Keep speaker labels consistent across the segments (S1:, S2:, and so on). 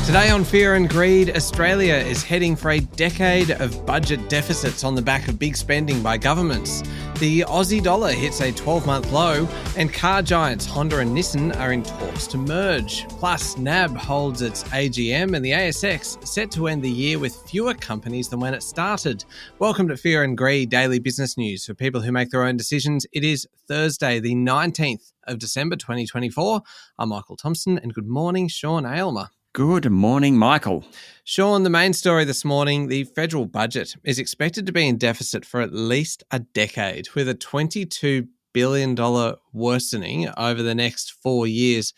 S1: Today on Fear and Greed, Australia is heading for a decade of budget deficits on the back of big spending by governments. The Aussie dollar hits a 12-month low, and car giants Honda and Nissan are in talks to merge. Plus, NAB holds its AGM, and the ASX set to end the year with fewer companies than when it started. Welcome to Fear and Greed, daily business news for people who make their own decisions. It is Thursday, the 19th of December 2024. I'm Michael Thompson, and good morning, Sean Aylmer.
S2: Good morning, Michael.
S1: Sean, the main story this morning, the federal budget is expected to be in deficit for at least a decade, with a $22 billion worsening over the next 4 years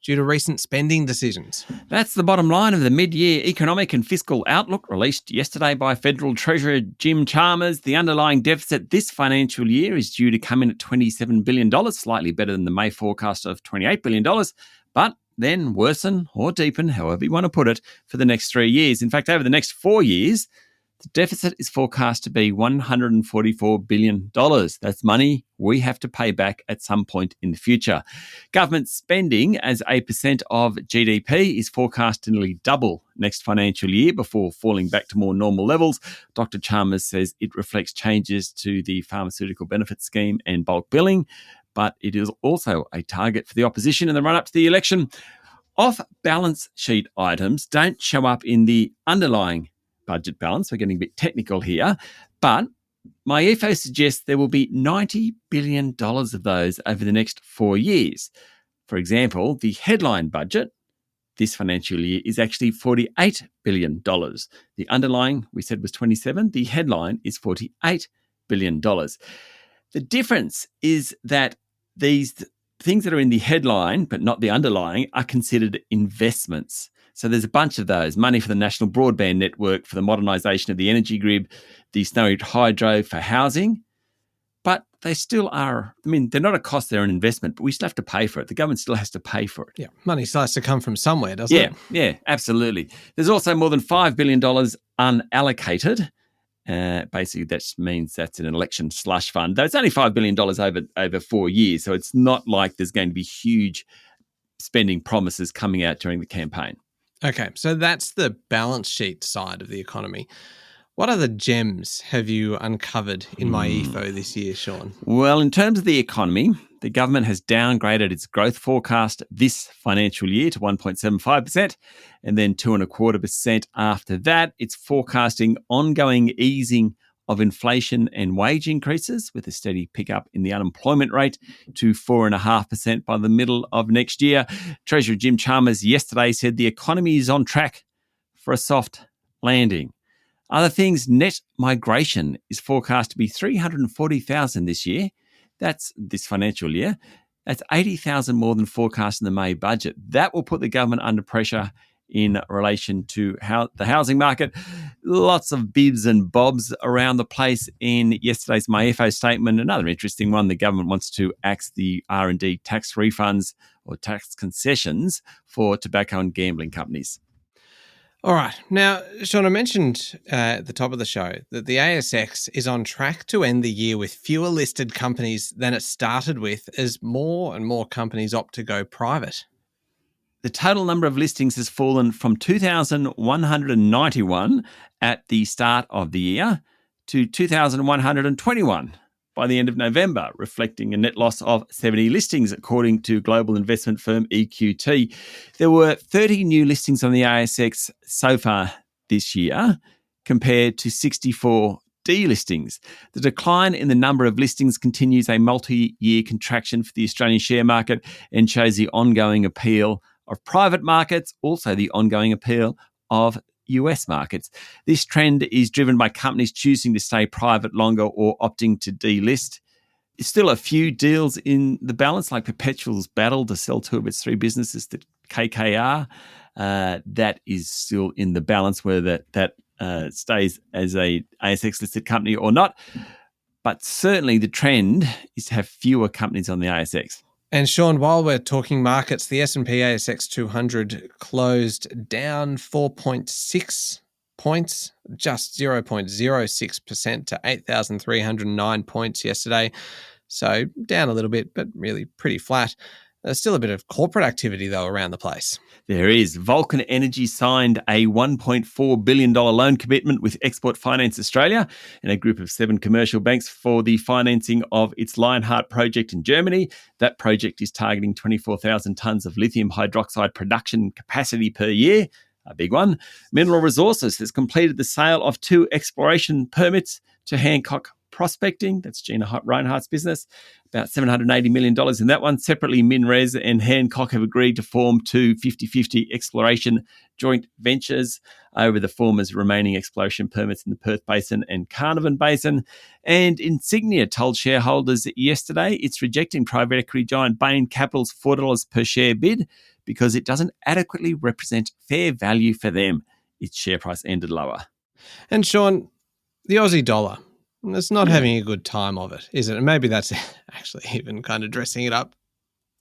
S1: due to recent spending decisions.
S2: That's the bottom line of the mid-year economic and fiscal outlook released yesterday by Federal Treasurer Jim Chalmers. The underlying deficit this financial year is due to come in at $27 billion, slightly better than the May forecast of $28 billion, but then worsen or deepen, however you want to put it, for the next 3 years. In fact, over the next 4 years, the deficit is forecast to be $144 billion. That's money we have to pay back at some point in the future. Government spending as a percent of GDP is forecast to nearly double next financial year before falling back to more normal levels. Dr. Chalmers says it reflects changes to the pharmaceutical benefit scheme and bulk billing, but it is also a target for the opposition in the run-up to the election. Off-balance sheet items don't show up in the underlying budget balance. We're getting a bit technical here, but my EFO suggests there will be $90 billion of those over the next 4 years. For example, the headline budget this financial year is actually $48 billion. The underlying, we said, was 27. The headline is $48 billion. The difference is that these things that are in the headline but not the underlying are considered investments. So there's a bunch of those: money for the national broadband network, for the modernisation of the energy grid, the Snowy Hydro for housing. But they still are, they're not a cost, they're an investment, but we still have to pay for it. The government still has to pay for it.
S1: Yeah, money still has to come from somewhere, doesn't it?
S2: Yeah, absolutely. There's also more than $5 billion unallocated. Basically, that means that's an election slush fund. Though it's only $5 billion over 4 years, so it's not like there's going to be huge spending promises coming out during the campaign.
S1: Okay, so that's the balance sheet side of the economy. What other gems have you uncovered in my EFO this year, Sean?
S2: Well, in terms of the economy, the government has downgraded its growth forecast this financial year to 1.75% and then 2.25% after that. It's forecasting ongoing easing of inflation and wage increases with a steady pickup in the unemployment rate to 4.5% by the middle of next year. Treasurer Jim Chalmers yesterday said the economy is on track for a soft landing. Other things, net migration is forecast to be 340,000 this year. That's this financial year. That's 80,000 more than forecast in the May budget. That will put the government under pressure in relation to the housing market. Lots of bibs and bobs around the place in yesterday's MyFO statement. Another interesting one, the government wants to axe the R&D tax refunds or tax concessions for tobacco and gambling companies.
S1: All right. Now, Sean, I mentioned at the top of the show that the ASX is on track to end the year with fewer listed companies than it started with as more and more companies opt to go private.
S2: The total number of listings has fallen from 2,191 at the start of the year to 2,121 by the end of November, reflecting a net loss of 70 listings, according to global investment firm EQT. There were 30 new listings on the ASX so far this year, compared to 64 delistings. The decline in the number of listings continues a multi-year contraction for the Australian share market and shows the ongoing appeal of private markets, also the ongoing appeal of US markets. This trend is driven by companies choosing to stay private longer or opting to delist. There's still a few deals in the balance, like Perpetual's battle to sell 2 of its 3 businesses to KKR. That is still in the balance, whether that stays as a ASX-listed company or not. But certainly the trend is to have fewer companies on the ASX.
S1: And Sean, while we're talking markets, the S&P ASX 200 closed down 4.6 points, just 0.06% to 8,309 points yesterday. So down a little bit, but really pretty flat. There's still a bit of corporate activity, though, around the place.
S2: There is. Vulcan Energy signed a $1.4 billion loan commitment with Export Finance Australia and a group of 7 commercial banks for the financing of its Lionheart project in Germany. That project is targeting 24,000 tonnes of lithium hydroxide production capacity per year. A big one. Mineral Resources has completed the sale of 2 exploration permits to Hancock Prospecting. That's Gina Reinhardt's business. About $780 million in that one. Separately, MinRes and Hancock have agreed to form 2 50-50 exploration joint ventures over the former's remaining exploration permits in the Perth Basin and Carnarvon Basin. And Insignia told shareholders yesterday it's rejecting private equity giant Bain Capital's $4 per share bid because it doesn't adequately represent fair value for them. Its share price ended lower.
S1: And Sean, the Aussie dollar, it's not having a good time of it, is it? And maybe that's actually even kind of dressing it up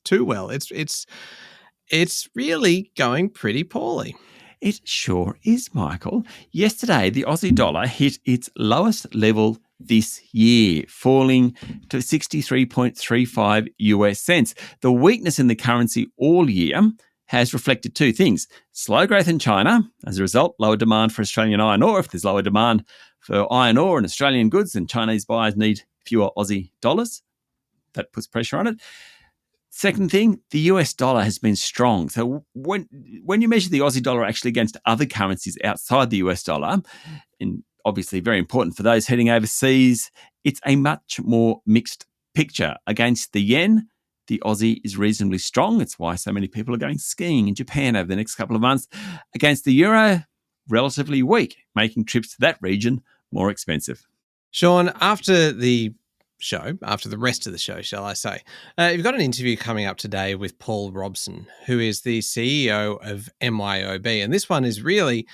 S1: too well. It's really going pretty poorly.
S2: It sure is, Michael. Yesterday, the Aussie dollar hit its lowest level this year, falling to 63.35 US cents. The weakness in the currency all year has reflected 2 things. Slow growth in China. As a result, lower demand for Australian iron ore. If there's lower demand for iron ore and Australian goods, then Chinese buyers need fewer Aussie dollars. That puts pressure on it. Second thing, the US dollar has been strong. So when you measure the Aussie dollar actually against other currencies outside the US dollar, and obviously very important for those heading overseas, it's a much more mixed picture. Against the yen, the Aussie is reasonably strong. It's why so many people are going skiing in Japan over the next couple of months. Against the euro, relatively weak, making trips to that region more expensive.
S1: Sean, after the rest of the show, shall I say, you've got an interview coming up today with Paul Robson, who is the CEO of MYOB. And this one is really,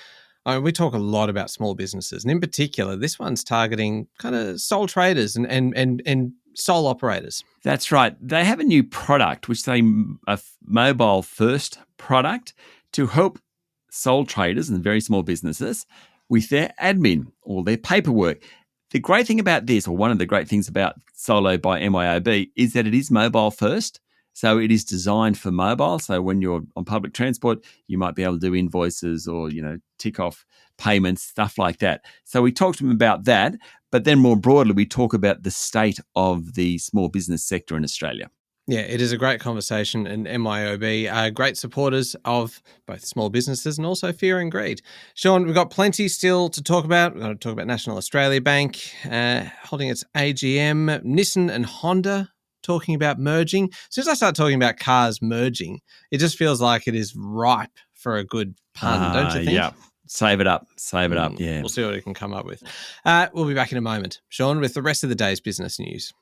S1: we talk a lot about small businesses. And in particular, this one's targeting kind of sole traders and sole operators.
S2: That's right. They have a new product, which they a mobile first product to help sole traders and very small businesses with their admin or their paperwork. The great thing about this, or one of the great things about Solo by MYOB, is that it is mobile first. So it is designed for mobile. So when you're on public transport, you might be able to do invoices or, tick off payments, stuff like that. So we talked to them about that. But then more broadly, we talk about the state of the small business sector in Australia.
S1: Yeah, it is a great conversation, and MYOB are great supporters of both small businesses and also fear and greed. Sean, we've got plenty still to talk about. We're going to talk about National Australia Bank holding its AGM, Nissan and Honda talking about merging. As soon as I start talking about cars merging, it just feels like it is ripe for a good pun, don't you think?
S2: Yeah. Save it up. Yeah.
S1: We'll see what we can come up with. We'll be back in a moment, Sean, with the rest of the day's business news.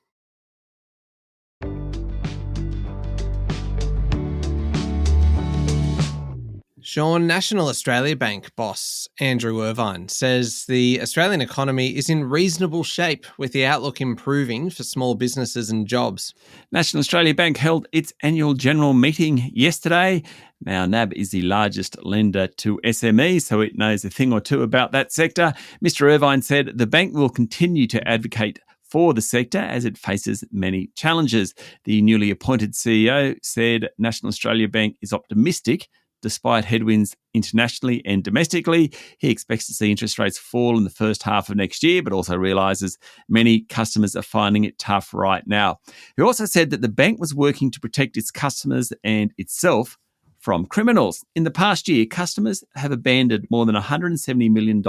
S1: Sean, National Australia Bank boss Andrew Irvine says the Australian economy is in reasonable shape with the outlook improving for small businesses and jobs.
S2: National Australia Bank held its annual general meeting yesterday. Now, NAB is the largest lender to SMEs, so it knows a thing or two about that sector. Mr. Irvine said the bank will continue to advocate for the sector as it faces many challenges. The newly appointed CEO said National Australia Bank is optimistic despite headwinds internationally and domestically. He expects to see interest rates fall in the first half of next year, but also realises many customers are finding it tough right now. He also said that the bank was working to protect its customers and itself from criminals. In the past year, customers have abandoned more than $170 million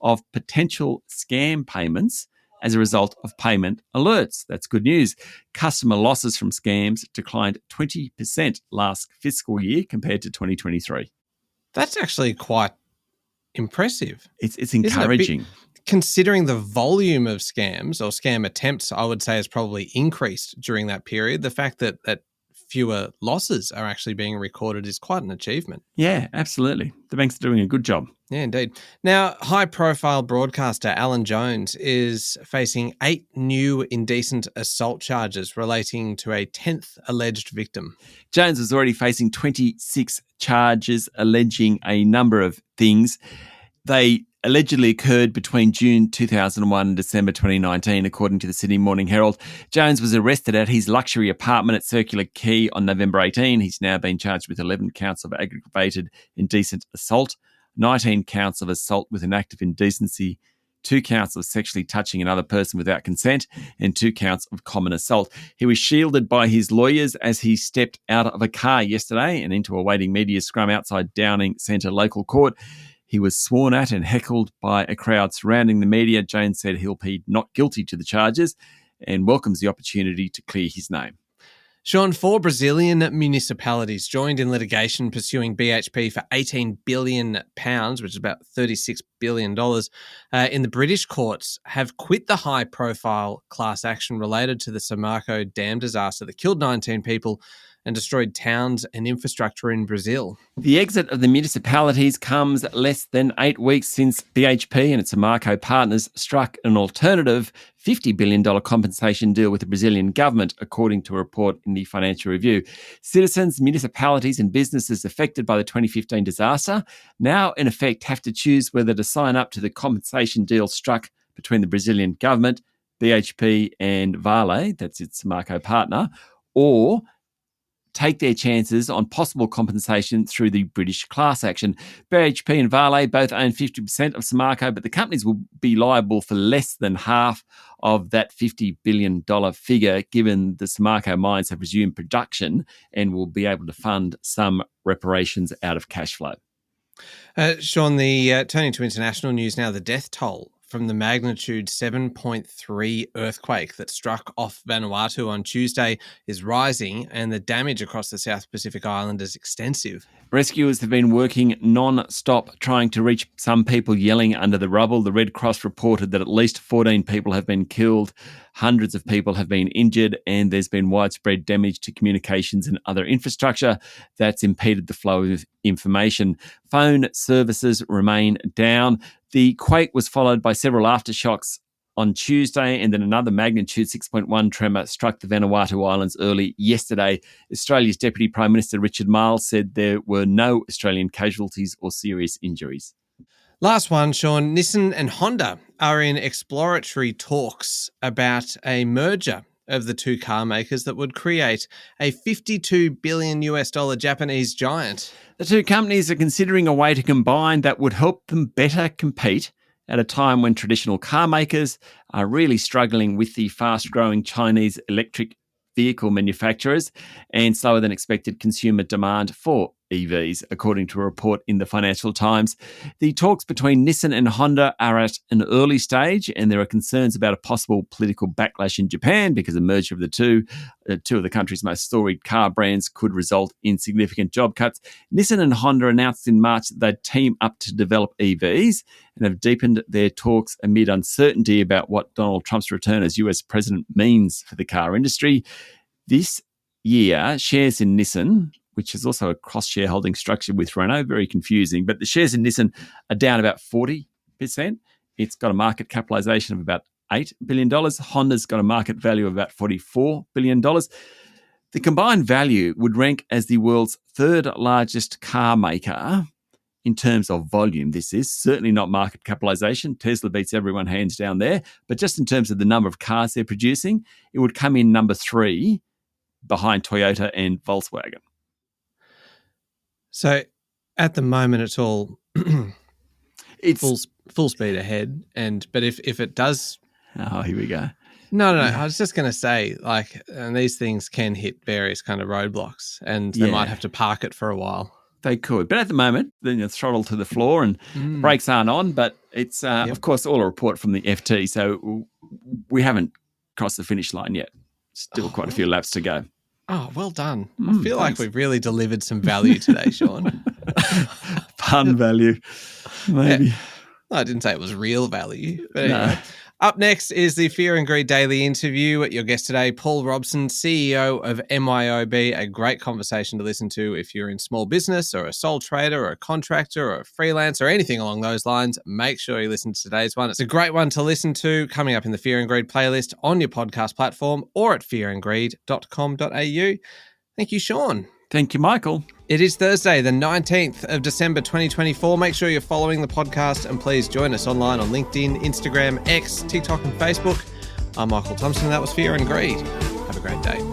S2: of potential scam payments as a result of payment alerts. That's good news. Customer losses from scams declined 20% last fiscal year compared to 2023.
S1: That's actually quite impressive.
S2: It's encouraging.
S1: Considering the volume of scams or scam attempts, I would say has probably increased during that period. The fact that fewer losses are actually being recorded is quite an achievement.
S2: Yeah, absolutely. The bank's doing a good job.
S1: Yeah, indeed. Now, high-profile broadcaster Alan Jones is facing 8 new indecent assault charges relating to a 10th alleged victim.
S2: Jones was already facing 26 charges alleging a number of things. They allegedly occurred between June 2001 and December 2019, according to the Sydney Morning Herald. Jones was arrested at his luxury apartment at Circular Quay on November 18. He's now been charged with 11 counts of aggravated indecent assault, 19 counts of assault with an act of indecency, 2 counts of sexually touching another person without consent, and 2 counts of common assault. He was shielded by his lawyers as he stepped out of a car yesterday and into a waiting media scrum outside Downing Centre Local Court. He was sworn at and heckled by a crowd surrounding the media. Jones said he'll plead not guilty to the charges and welcomes the opportunity to clear his name.
S1: Sean, 4 Brazilian municipalities joined in litigation pursuing BHP for £18 billion, which is about $36 billion, in the British courts, have quit the high-profile class action related to the Samarco dam disaster that killed 19 people and destroyed towns and infrastructure in Brazil.
S2: The exit of the municipalities comes less than 8 weeks since BHP and its Samarco partners struck an alternative $50 billion compensation deal with the Brazilian government, according to a report in the Financial Review. Citizens, municipalities and businesses affected by the 2015 disaster now, in effect, have to choose whether to sign up to the compensation deal struck between the Brazilian government, BHP and Vale, that's its Samarco partner, or take their chances on possible compensation through the British class action. BHP and Vale both own 50% of Samarco, but the companies will be liable for less than half of that $50 billion figure, given the Samarco mines have resumed production and will be able to fund some reparations out of cash flow.
S1: Sean, turning to international news now, the death toll from the magnitude 7.3 earthquake that struck off Vanuatu on Tuesday is rising, and the damage across the South Pacific island is extensive.
S2: Rescuers have been working non-stop trying to reach some people yelling under the rubble. The Red Cross reported that at least 14 people have been killed, hundreds of people have been injured, and there's been widespread damage to communications and other infrastructure that's impeded the flow of information. Phone services remain down. The quake was followed by several aftershocks on Tuesday, and then another magnitude 6.1 tremor struck the Vanuatu Islands early yesterday. Australia's Deputy Prime Minister Richard Marles said there were no Australian casualties or serious injuries.
S1: Last one, Sean. Nissan and Honda are in exploratory talks about a merger of the two car makers that would create a $52 billion Japanese giant.
S2: The two companies are considering a way to combine that would help them better compete at a time when traditional car makers are really struggling with the fast-growing Chinese electric vehicle manufacturers and slower than expected consumer demand for EVs, according to a report in the Financial Times. The talks between Nissan and Honda are at an early stage, and there are concerns about a possible political backlash in Japan because a merger of the two of the country's most storied car brands could result in significant job cuts. Nissan and Honda announced in March that they'd team up to develop EVs and have deepened their talks amid uncertainty about what Donald Trump's return as US president means for the car industry. This year, shares in Nissan, which is also a cross-shareholding structure with Renault, very confusing, but the shares in Nissan are down about 40%. It's got a market capitalisation of about $8 billion. Honda's got a market value of about $44 billion. The combined value would rank as the world's third largest car maker in terms of volume. This is certainly not market capitalisation. Tesla beats everyone hands down there, but just in terms of the number of cars they're producing, it would come in number 3 behind Toyota and Volkswagen.
S1: So at the moment, it's all
S2: It's
S1: full speed ahead. But if it does...
S2: Oh, here we go.
S1: No. I was just going to say, and these things can hit various kind of roadblocks, and they might have to park it for a while.
S2: They could. But at the moment, then you throttle to the floor and the brakes aren't on. But it's, of course, all a report from the FT. So we haven't crossed the finish line yet. Still quite a few laps to go.
S1: Oh, well done. I feel like we've really delivered some value today, Sean.
S2: Pun value, maybe.
S1: Yeah. I didn't say it was real value. But anyway. No. Up next is the Fear and Greed Daily Interview. Your guest today, Paul Robson, CEO of MYOB. A great conversation to listen to if you're in small business or a sole trader or a contractor or a freelancer or anything along those lines. Make sure you listen to today's one. It's a great one to listen to, coming up in the Fear and Greed playlist on your podcast platform or at fearandgreed.com.au. Thank you, Sean.
S2: Thank you, Michael.
S1: It is Thursday, the 19th of December 2024. Make sure you're following the podcast and please join us online on LinkedIn, Instagram, X, TikTok and Facebook. I'm Michael Thompson and that was Fear and Greed. Have a great day.